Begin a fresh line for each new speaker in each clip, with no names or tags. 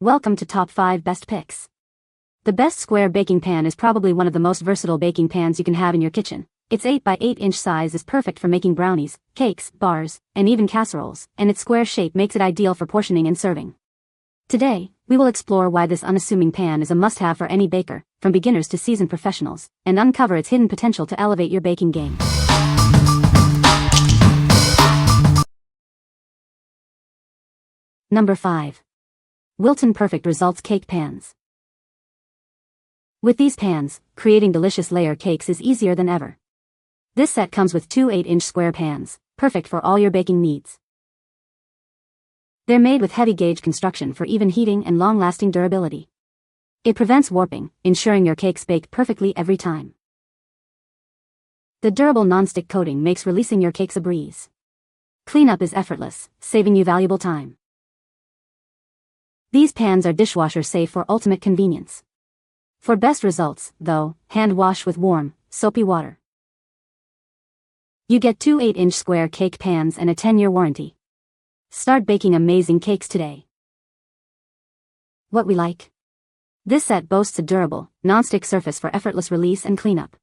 Welcome to Top 5 Best Picks. The best square baking pan is probably one of the most versatile baking pans you can have in your kitchen. Its 8 by 8 inch size is perfect for making brownies, cakes, bars, and even casseroles, and its square shape makes it ideal for portioning and serving. Today, we will explore why this unassuming pan is a must-have for any baker, from beginners to seasoned professionals, and uncover its hidden potential to elevate your baking game. Number 5. Wilton Perfect Results Cake Pans. With these pans, creating delicious layer cakes is easier than ever. This set comes with two 8-inch square pans, perfect for all your baking needs. They're made with heavy-gauge construction for even heating and long-lasting durability. It prevents warping, ensuring your cakes bake perfectly every time. The durable nonstick coating makes releasing your cakes a breeze. Cleanup is effortless, saving you valuable time. These pans are dishwasher safe for ultimate convenience. For best results, though, hand wash with warm, soapy water. You get two 8-inch square cake pans and a 10-year warranty. Start baking amazing cakes today. What we like. This set boasts a durable, non-stick surface for effortless release and cleanup.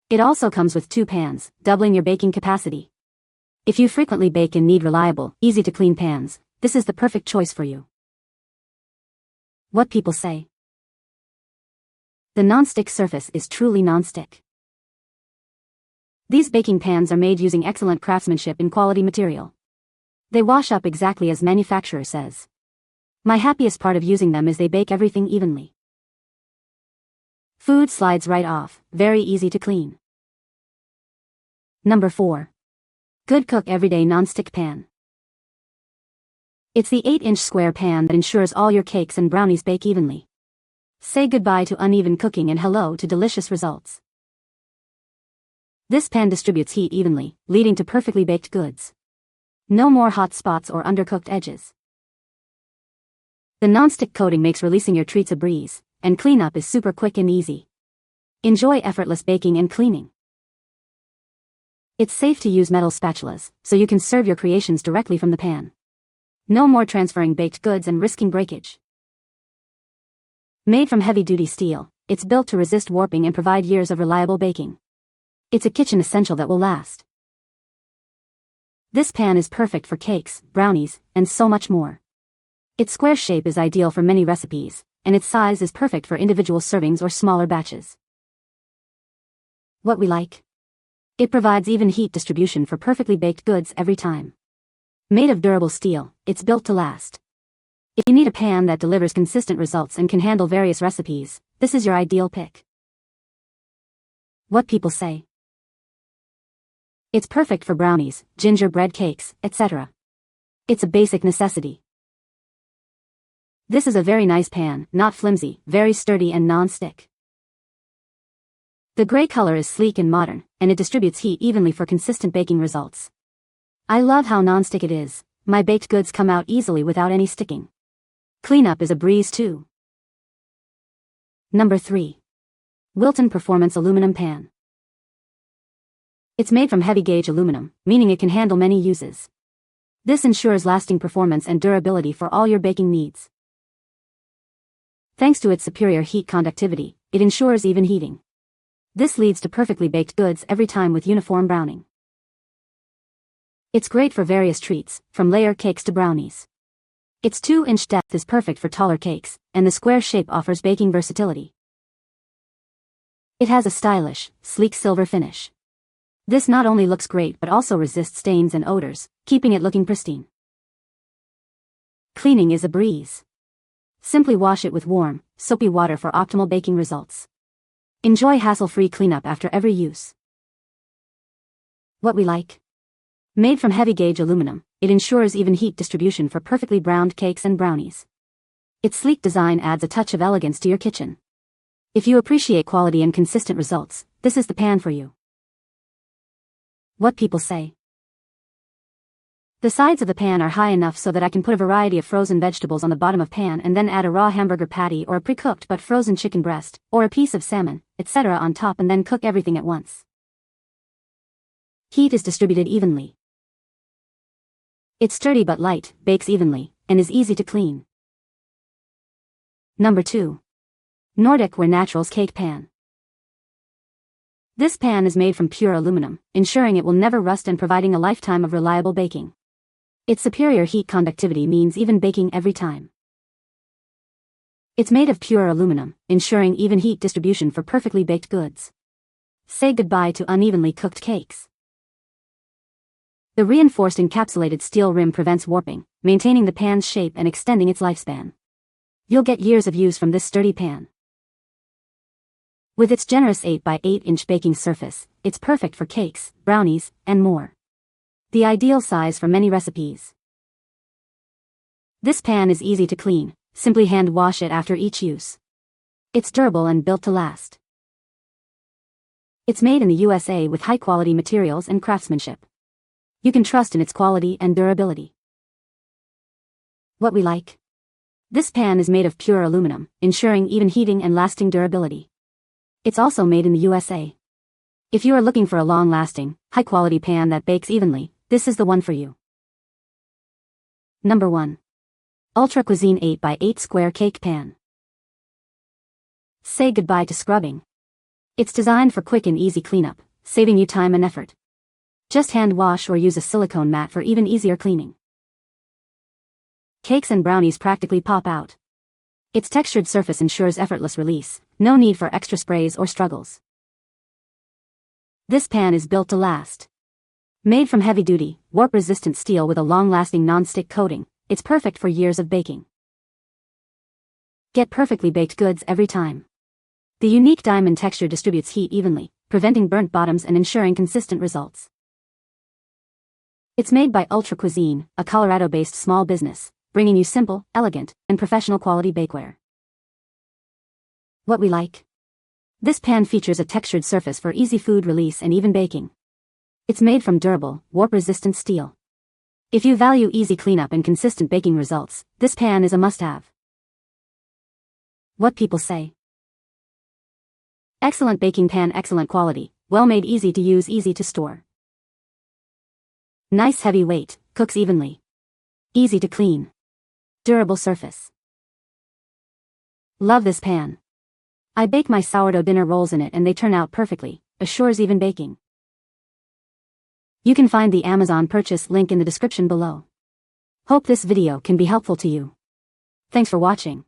It also comes with two pans, doubling your baking capacity. If you frequently bake and need reliable, easy-to-clean pans, this is the perfect choice for you. What people say. The non-stick surface is truly non-stick. These baking pans are made using excellent craftsmanship in quality material. They wash up exactly as manufacturer says. My happiest part of using them is they bake everything evenly. Food slides right off, very easy to clean. Number 4. GoodCook Everyday Non-Stick Pan. It's the 8-inch square pan that ensures all your cakes and brownies bake evenly. Say goodbye to uneven cooking and hello to delicious results. This pan distributes heat evenly, leading to perfectly baked goods. No more hot spots or undercooked edges. The non-stick coating makes releasing your treats a breeze, and cleanup is super quick and easy. Enjoy effortless baking and cleaning. It's safe to use metal spatulas, so you can serve your creations directly from the pan. No more transferring baked goods and risking breakage. Made from heavy-duty steel, it's built to resist warping and provide years of reliable baking. It's a kitchen essential that will last. This pan is perfect for cakes, brownies, and so much more. Its square shape is ideal for many recipes, and its size is perfect for individual servings or smaller batches. What we like. It provides even heat distribution for perfectly baked goods every time. Made of durable steel, it's built to last. If you need a pan that delivers consistent results and can handle various recipes, this is your ideal pick. What people say. It's perfect for brownies, gingerbread cakes, etc. It's a basic necessity. This is a very nice pan, not flimsy, very sturdy and non-stick. The gray color is sleek and modern, and it distributes heat evenly for consistent baking results. I love how non-stick it is. My baked goods come out easily without any sticking. Cleanup is a breeze too. Number 3. Wilton Performance Aluminum Pan. It's made from heavy-gauge aluminum, meaning it can handle many uses. This ensures lasting performance and durability for all your baking needs. Thanks to its superior heat conductivity, it ensures even heating. This leads to perfectly baked goods every time with uniform browning. It's great for various treats, from layer cakes to brownies. Its 2-inch depth is perfect for taller cakes, and the square shape offers baking versatility. It has a stylish, sleek silver finish. This not only looks great but also resists stains and odors, keeping it looking pristine. Cleaning is a breeze. Simply wash it with warm, soapy water for optimal baking results. Enjoy hassle-free cleanup after every use. What we like. Made from heavy-gauge aluminum, it ensures even heat distribution for perfectly browned cakes and brownies. Its sleek design adds a touch of elegance to your kitchen. If you appreciate quality and consistent results, this is the pan for you. What people say. The sides of the pan are high enough so that I can put a variety of frozen vegetables on the bottom of pan and then add a raw hamburger patty or a pre-cooked but frozen chicken breast, or a piece of salmon, etc. on top and then cook everything at once. Heat is distributed evenly. It's sturdy but light, bakes evenly, and is easy to clean. Number 2. Nordic Ware Naturals Cake Pan. This pan is made from pure aluminum, ensuring it will never rust and providing a lifetime of reliable baking. Its superior heat conductivity means even baking every time. It's made of pure aluminum, ensuring even heat distribution for perfectly baked goods. Say goodbye to unevenly cooked cakes. The reinforced encapsulated steel rim prevents warping, maintaining the pan's shape and extending its lifespan. You'll get years of use from this sturdy pan. With its generous 8 by 8 inch baking surface, it's perfect for cakes, brownies, and more. The ideal size for many recipes. This pan is easy to clean, simply hand wash it after each use. It's durable and built to last. It's made in the USA with high-quality materials and craftsmanship. You can trust in its quality and durability. What we like. This pan is made of pure aluminum, ensuring even heating and lasting durability. It's also made in the USA. If you are looking for a long-lasting, high-quality pan that bakes evenly, this is the one for you. Number 1. Ultra Cuisine 8 by 8 Square Cake Pan. Say goodbye to scrubbing. It's designed for quick and easy cleanup, saving you time and effort. Just hand wash or use a silicone mat for even easier cleaning. Cakes and brownies practically pop out. Its textured surface ensures effortless release, no need for extra sprays or struggles. This pan is built to last. Made from heavy-duty, warp-resistant steel with a long-lasting non-stick coating, it's perfect for years of baking. Get perfectly baked goods every time. The unique diamond texture distributes heat evenly, preventing burnt bottoms and ensuring consistent results. It's made by Ultra Cuisine, a Colorado-based small business, bringing you simple, elegant, and professional quality bakeware. What we like. This pan features a textured surface for easy food release and even baking. It's made from durable, warp-resistant steel. If you value easy cleanup and consistent baking results, this pan is a must-have. What people say. Excellent baking pan, excellent quality, well-made, easy to use, easy to store. Nice heavy weight, cooks evenly. Easy to clean. Durable surface. Love this pan. I bake my sourdough dinner rolls in it and they turn out perfectly, assures even baking. You can find the Amazon purchase link in the description below. Hope this video can be helpful to you. Thanks for watching.